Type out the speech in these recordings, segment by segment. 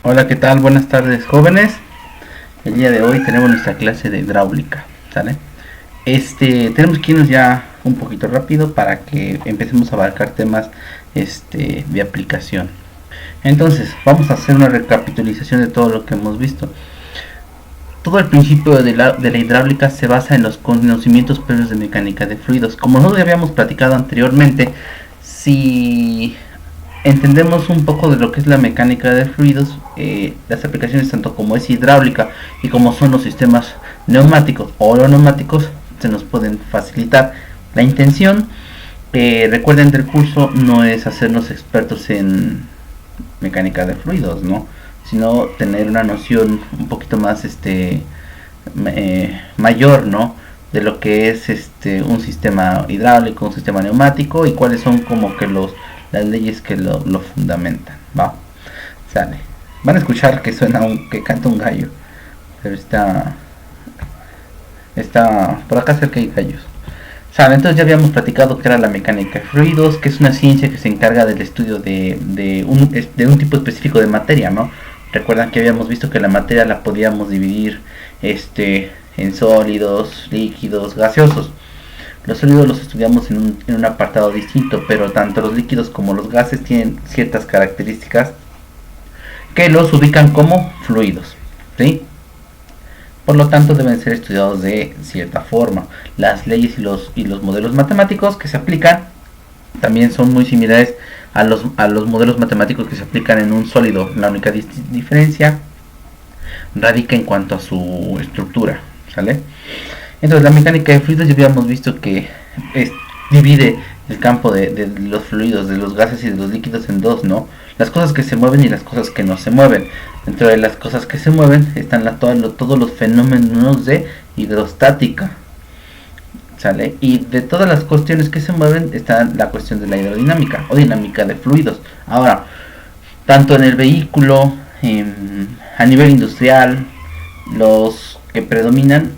Hola, ¿qué tal? Buenas tardes, jóvenes. El día de hoy tenemos nuestra clase de hidráulica, ¿sale? Tenemos que irnos ya un poquito rápido para que empecemos a abarcar temas de aplicación. Entonces, vamos a hacer una recapitulación de todo lo que hemos visto. Todo el principio de la hidráulica se basa en los conocimientos previos de mecánica de fluidos. Como nosotros ya habíamos platicado anteriormente, si entendemos un poco de lo que es la mecánica de fluidos, las aplicaciones tanto como es hidráulica y como son los sistemas neumáticos o neumáticos se nos pueden facilitar. La intención, recuerden del curso, no es hacernos expertos en mecánica de fluidos, ¿no? Sino tener una noción un poquito más mayor, ¿no? De lo que es un sistema hidráulico, un sistema neumático y cuáles son como que las leyes que lo fundamentan, va, sale. Van a escuchar que que canta un gallo, pero está por acá cerca hay gallos. Sale, entonces ya habíamos platicado que era la mecánica de fluidos, que es una ciencia que se encarga del estudio de un tipo específico de materia, ¿no? Recuerdan que habíamos visto que la materia la podíamos dividir en sólidos, líquidos, gaseosos. Los sólidos los estudiamos en un apartado distinto, pero tanto los líquidos como los gases tienen ciertas características que los ubican como fluidos, ¿sí? Por lo tanto deben ser estudiados de cierta forma. Las leyes y los modelos matemáticos que se aplican también son muy similares a los modelos matemáticos que se aplican en un sólido. La única diferencia radica en cuanto a su estructura, ¿sale? Entonces la mecánica de fluidos ya habíamos visto que divide el campo de los fluidos, de los gases y de los líquidos en dos, ¿no? Las cosas que se mueven y las cosas que no se mueven. Dentro de las cosas que se mueven están todos los fenómenos de hidrostática, ¿sale? Y de todas las cuestiones que se mueven está la cuestión de la hidrodinámica o dinámica de fluidos. Ahora, tanto en el vehículo, a nivel industrial, los que predominan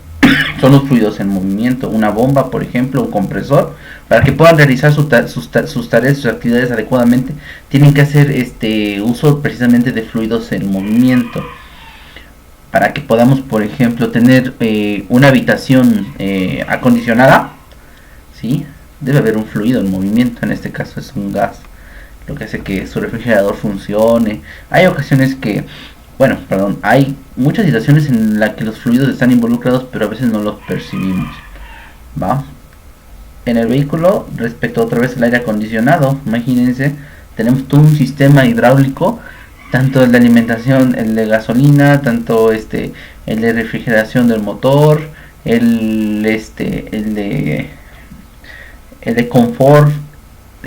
son los fluidos en movimiento. Una bomba, por ejemplo, un compresor, para que puedan realizar sus tareas, sus actividades adecuadamente, tienen que hacer uso precisamente de fluidos en movimiento. Para que podamos, por ejemplo, tener una habitación acondicionada, ¿sí? Debe haber un fluido en movimiento, en este caso es un gas, lo que hace que su refrigerador funcione. Hay ocasiones que hay muchas situaciones en las que los fluidos están involucrados, pero a veces no los percibimos, ¿va? En el vehículo, respecto otra vez al aire acondicionado, imagínense, tenemos todo un sistema hidráulico, tanto el de alimentación, el de gasolina, tanto el de refrigeración del motor, el de confort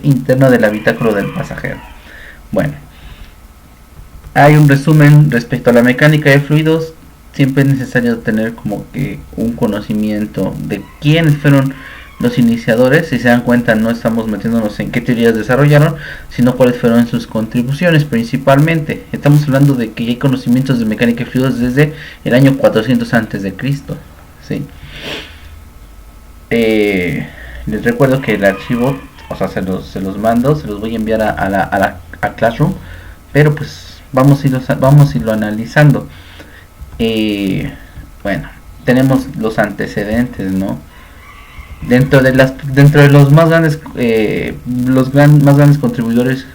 interno del habitáculo del pasajero. Bueno, hay un resumen respecto a la mecánica de fluidos. Siempre es necesario tener como que un conocimiento de quiénes fueron los iniciadores. Si se dan cuenta, no estamos metiéndonos en qué teorías desarrollaron, sino cuáles fueron sus contribuciones principalmente. Estamos hablando de que hay conocimientos de mecánica de fluidos desde el año 400 antes de Cristo, ¿sí? Les recuerdo que el archivo, o sea, se los mando, se los voy a enviar a Classroom, pero pues vamos a irlo analizando. Bueno, tenemos los antecedentes, ¿no? Dentro de los más grandes más grandes contribuidores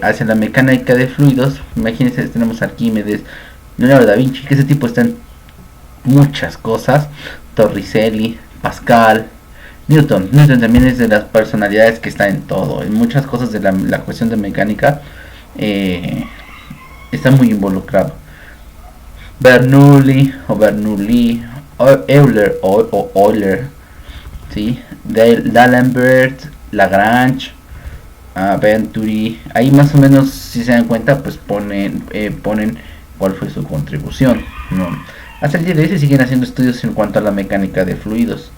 hacia la mecánica de fluidos, imagínense, tenemos Arquímedes, Leonardo da Vinci, que ese tipo está en muchas cosas, Torricelli, Pascal, Newton también es de las personalidades que está en todo, en muchas cosas de la cuestión de mecánica. Está muy involucrado. Bernoulli, Euler, ¿sí? D'Alembert, Lagrange, Venturi. Ahí más o menos, si se dan cuenta, pues ponen cuál fue su contribución, ¿no? Hasta el día de hoy se siguen haciendo estudios en cuanto a la mecánica de fluidos.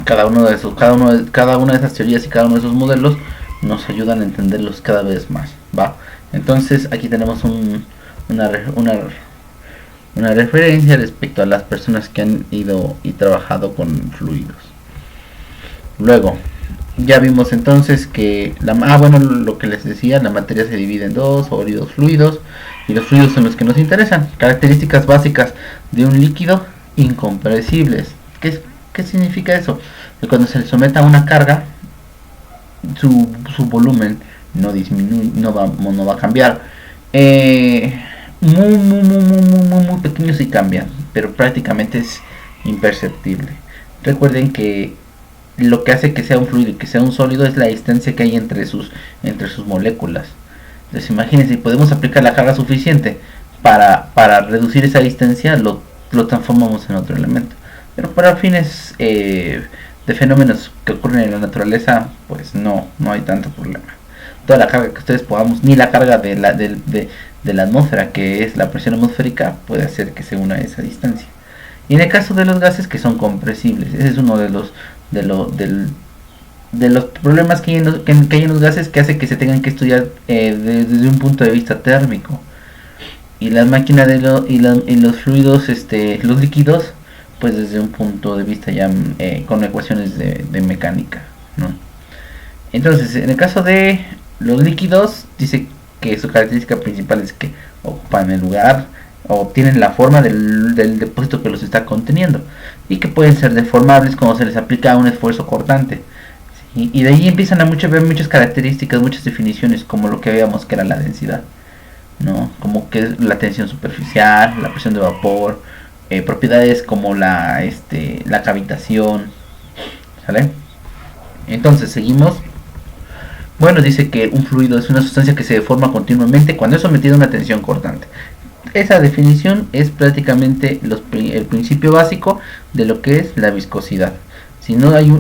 Cada una de esas teorías y cada uno de esos modelos nos ayudan a entenderlos cada vez más, ¿va? Entonces aquí tenemos una referencia respecto a las personas que han ido y trabajado con fluidos. Luego, Ya vimos entonces que bueno, lo que les decía, la materia se divide en dos, sólidos, fluidos, y los fluidos son los que nos interesan. Características básicas de un líquido: incompresibles. ¿Qué significa eso? Que cuando se le someta a una carga, su volumen no disminuye, no va a cambiar. Muy pequeños sí cambian, pero prácticamente es imperceptible. Recuerden que lo que hace que sea un fluido y que sea un sólido es la distancia que hay entre sus moléculas. Entonces imagínense, si podemos aplicar la carga suficiente para reducir esa distancia, lo transformamos en otro elemento. Pero para fines de fenómenos que ocurren en la naturaleza, pues no hay tanto problema. Toda la carga que ustedes podamos, ni la carga de la atmósfera, que es la presión atmosférica, puede hacer que se una a esa distancia. Y en el caso de los gases, que son compresibles, ese es uno de los problemas que hay en los gases, que hace que se tengan que estudiar desde un punto de vista térmico. Y las máquinas y los fluidos, los líquidos, pues desde un punto de vista ya con ecuaciones de mecánica, ¿no? Entonces, en el caso de los líquidos, dice que su característica principal es que ocupan el lugar o tienen la forma del depósito que los está conteniendo, y que pueden ser deformables cuando se les aplica un esfuerzo cortante. ¿Sí? Y de ahí empiezan a ver muchas características, muchas definiciones, como lo que veíamos que era la densidad, ¿no? Como que es la tensión superficial, la presión de vapor, propiedades como la cavitación, ¿sale? Entonces seguimos. Bueno, dice que un fluido es una sustancia que se deforma continuamente cuando es sometida a una tensión cortante. Esa definición es prácticamente el principio básico de lo que es la viscosidad. Si no hay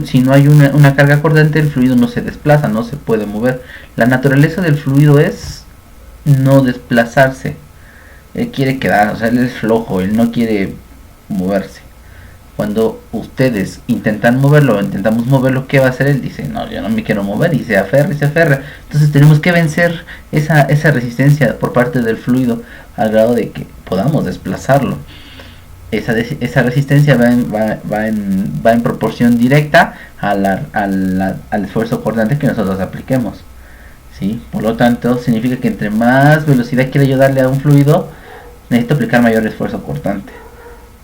una carga cortante, el fluido no se desplaza, no se puede mover. La naturaleza del fluido es no desplazarse. Él quiere quedar, o sea, él es flojo, él no quiere moverse. Cuando ustedes intentamos moverlo, ¿qué va a hacer él? Dice, no, yo no me quiero mover, y se aferra. Entonces tenemos que vencer esa resistencia por parte del fluido al grado de que podamos desplazarlo. Esa resistencia va en proporción directa al esfuerzo cortante que nosotros apliquemos, ¿sí? Por lo tanto, significa que entre más velocidad quiera yo darle a un fluido, necesito aplicar mayor esfuerzo cortante,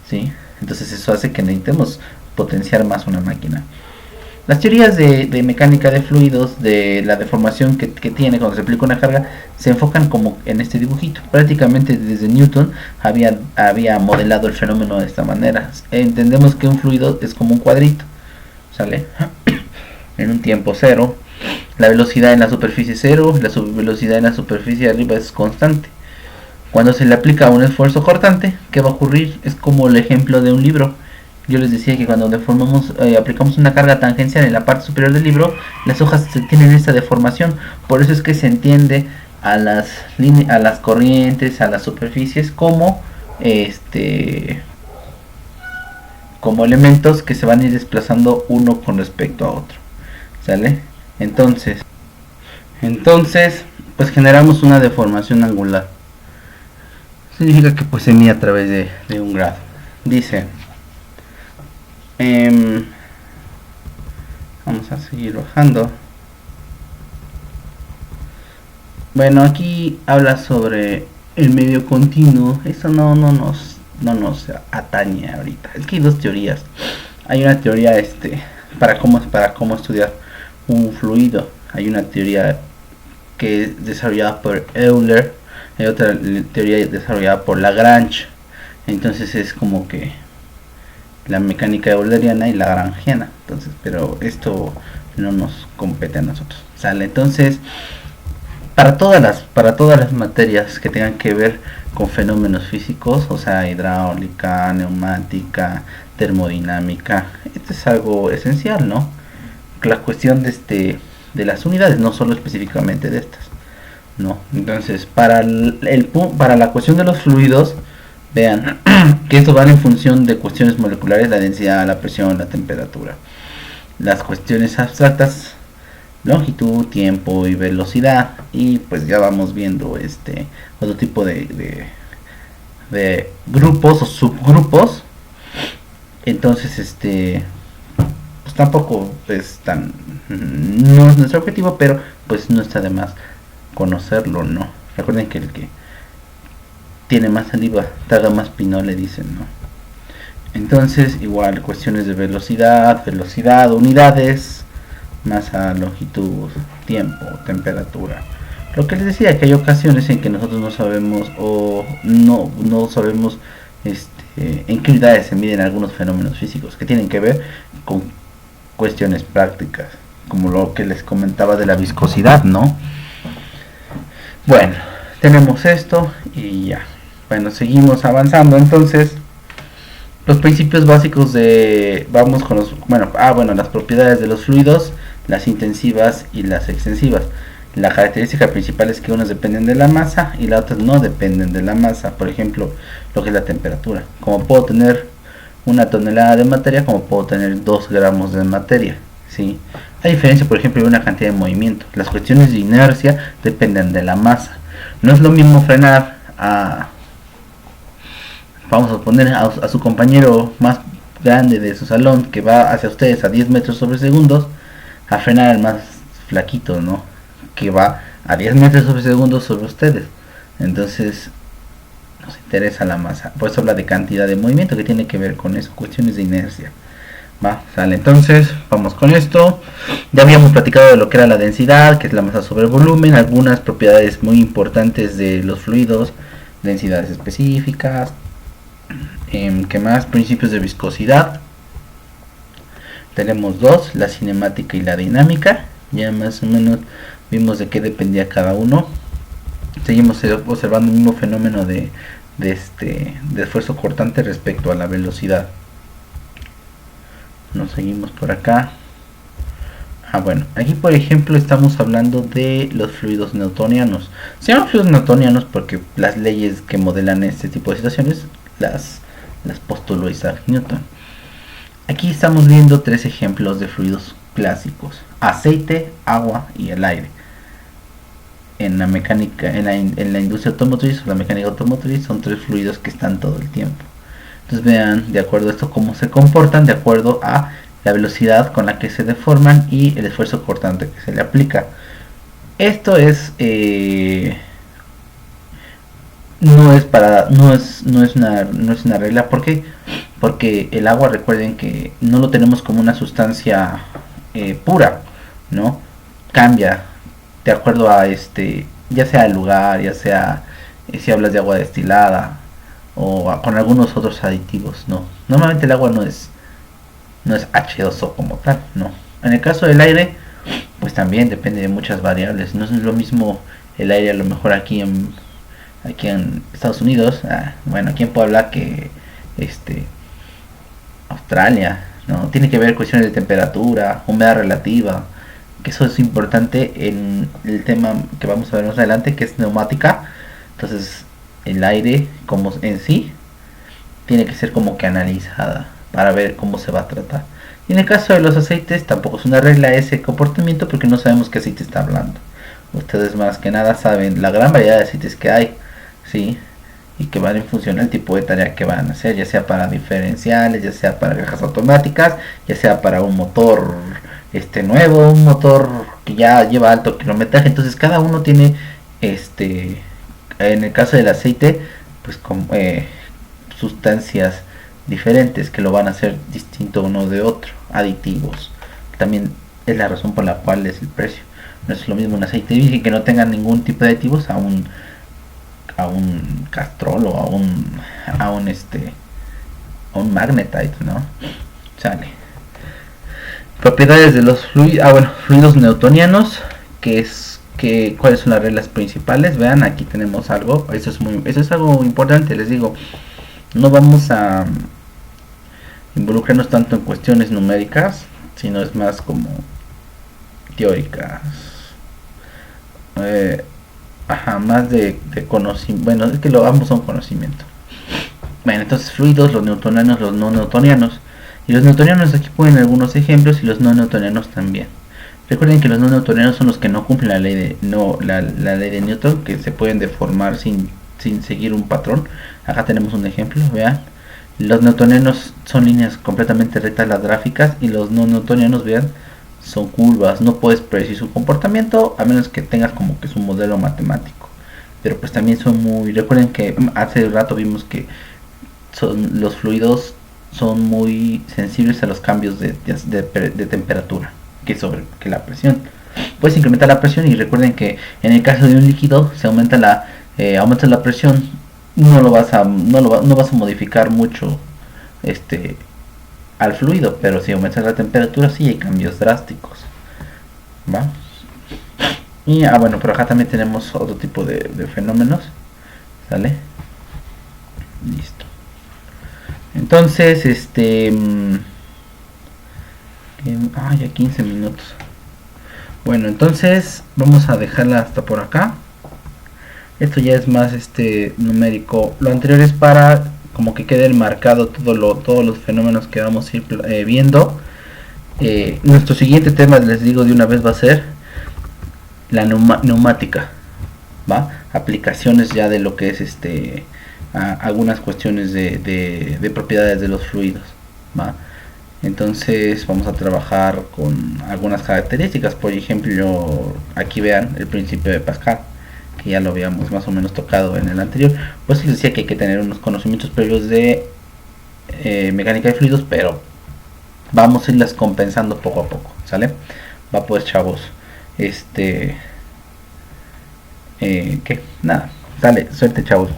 ¿sí? Entonces eso hace que necesitemos potenciar más una máquina. Las teorías de mecánica de fluidos, de la deformación que tiene cuando se aplica una carga, se enfocan como en este dibujito. Prácticamente desde Newton había modelado el fenómeno de esta manera. Entendemos que un fluido es como un cuadrito, ¿sale? En un tiempo cero, la velocidad en la superficie cero, la velocidad en la superficie de arriba es constante. Cuando se le aplica un esfuerzo cortante, ¿qué va a ocurrir? Es como el ejemplo de un libro. Yo les decía que cuando aplicamos una carga tangencial en la parte superior del libro, las hojas tienen esta deformación. Por eso es que se entiende a las corrientes, a las superficies como como elementos que se van a ir desplazando uno con respecto a otro, ¿sale? Entonces pues generamos una deformación angular. Significa que pues se mide a través de un grado. Dice, vamos a seguir bajando. Bueno, aquí habla sobre el medio continuo. Eso no nos atañe ahorita. Es que hay dos teorías. Hay una teoría para cómo estudiar un fluido. Hay una teoría que es desarrollada por Euler. Hay otra teoría desarrollada por Lagrange. Entonces es como que la mecánica euleriana y lagrangiana. Entonces, pero esto no nos compete a nosotros, ¿sale? Entonces, para todas las materias que tengan que ver con fenómenos físicos, o sea, hidráulica, neumática, termodinámica, esto es algo esencial, ¿no? La cuestión de las unidades, no solo específicamente de estas, ¿no? Entonces, para la cuestión de los fluidos, vean que esto va en función de cuestiones moleculares: la densidad, la presión, la temperatura. Las cuestiones abstractas: longitud, tiempo y velocidad. Y pues ya vamos viendo otro tipo de grupos o subgrupos. Entonces pues tampoco es tan, no es nuestro objetivo, pero pues no está de más conocerlo, ¿no? Recuerden que el que tiene más saliva traga más pino, le dicen, ¿no? Entonces, igual cuestiones de velocidad, unidades, masa, longitud, tiempo, temperatura. Lo que les decía, que hay ocasiones en que nosotros no sabemos o no sabemos en qué unidades se miden algunos fenómenos físicos que tienen que ver con cuestiones prácticas, como lo que les comentaba de la viscosidad, ¿no? Bueno, tenemos esto y ya. Bueno, seguimos avanzando. Entonces, los principios básicos de, vamos con los, las propiedades de los fluidos, las intensivas y las extensivas. La característica principal es que unas dependen de la masa y las otras no dependen de la masa. Por ejemplo, lo que es la temperatura. Como puedo tener una tonelada de materia, como puedo tener 2 gramos de materia, ¿sí? A diferencia, por ejemplo, de una cantidad de movimiento. Las cuestiones de inercia dependen de la masa. No es lo mismo frenar a, vamos a poner a su compañero más grande de su salón que va hacia ustedes a 10 metros sobre segundos, a frenar al más flaquito, ¿no? Que va a 10 metros sobre segundos sobre ustedes. Entonces nos interesa la masa. Por eso habla de cantidad de movimiento, que tiene que ver con eso, cuestiones de inercia. Va, sale. Entonces vamos con esto. Ya habíamos platicado de lo que era la densidad, que es la masa sobre el volumen, algunas propiedades muy importantes de los fluidos, densidades específicas, ¿qué más? Principios de viscosidad. Tenemos dos, la cinemática y la dinámica. Ya más o menos vimos de qué dependía cada uno. Seguimos observando el mismo fenómeno de esfuerzo cortante respecto a la velocidad. Nos seguimos por acá. Bueno, aquí por ejemplo estamos hablando de los fluidos newtonianos. Se llaman fluidos newtonianos porque las leyes que modelan este tipo de situaciones las postuló Isaac Newton. Aquí estamos viendo 3 ejemplos de fluidos clásicos: aceite, agua y el aire. En la mecánica, en la industria automotriz o la mecánica automotriz son 3 fluidos que están todo el tiempo. Entonces vean de acuerdo a esto cómo se comportan, de acuerdo a la velocidad con la que se deforman y el esfuerzo cortante que se le aplica. Esto es no es una regla. ¿Por qué? Porque el agua, recuerden que no lo tenemos como una sustancia pura, ¿no? Cambia de acuerdo a ya sea el lugar, ya sea si hablas de agua destilada o con algunos otros aditivos, no. Normalmente el agua no es H2O como tal, no. En el caso del aire, pues también depende de muchas variables. No es lo mismo el aire a lo mejor aquí en Estados Unidos, aquí en Puebla, que Australia, ¿no? Tiene que ver cuestiones de temperatura, humedad relativa, que eso es importante en el tema que vamos a ver más adelante, que es neumática. Entonces el aire como en sí tiene que ser como que analizada para ver cómo se va a tratar. Y en el caso de los aceites tampoco es una regla ese comportamiento, porque no sabemos qué aceite está hablando. Ustedes más que nada saben la gran variedad de aceites que hay, ¿sí? Y que van en función al tipo de tarea que van a hacer, ya sea para diferenciales, ya sea para cajas automáticas, ya sea para un motor nuevo, un motor que ya lleva alto kilometraje. Entonces cada uno tiene en el caso del aceite, pues sustancias diferentes que lo van a hacer distinto uno de otro, aditivos. También es la razón por la cual es el precio. No es lo mismo un aceite virgen que no tenga ningún tipo de aditivos a un castrol o a un magnetite, ¿no? Sale. Propiedades de los fluidos newtonianos, cuáles son las reglas principales. Vean, aquí tenemos algo. Eso es algo importante, les digo. No vamos a involucrarnos tanto en cuestiones numéricas, sino es más como teóricas. Más de conocimiento. Bueno, es que ambos son conocimiento. Bueno, entonces fluidos, los newtonianos, los no newtonianos. Y los newtonianos aquí ponen algunos ejemplos, y los no newtonianos también. Recuerden que los no newtonianos son los que no cumplen la ley de Newton, que se pueden deformar sin seguir un patrón. Acá tenemos un ejemplo, vean. Los newtonianos son líneas completamente rectas las gráficas, y los no newtonianos, vean, son curvas. No puedes predecir su comportamiento a menos que tengas como que su modelo matemático. Pero pues también son muy... Recuerden que hace rato vimos que los fluidos son muy sensibles a los cambios de temperatura que la presión. Puedes incrementar la presión, y recuerden que en el caso de un líquido se aumenta la presión, no vas a modificar mucho al fluido, pero si aumentas la temperatura sí hay cambios drásticos. ¿Va? Y bueno, por acá también tenemos otro tipo de fenómenos. ¿Sale? Listo. Entonces, ya 15 minutos. Bueno, entonces vamos a dejarla hasta por acá. Esto ya es más numérico. Lo anterior es para como que quede marcado todos los fenómenos que vamos a ir viendo. Nuestro siguiente tema, les digo de una vez, va a ser la neumática, ¿va? Aplicaciones ya de lo que es algunas cuestiones de propiedades de los fluidos, ¿va? Entonces vamos a trabajar con algunas características. Por ejemplo, aquí vean el principio de Pascal, que ya lo habíamos más o menos tocado en el anterior. Pues les decía que hay que tener unos conocimientos previos de mecánica de fluidos, pero vamos a irlas compensando poco a poco, ¿sale? Va pues, chavos. ¿Qué? Nada, dale, suerte, chavos.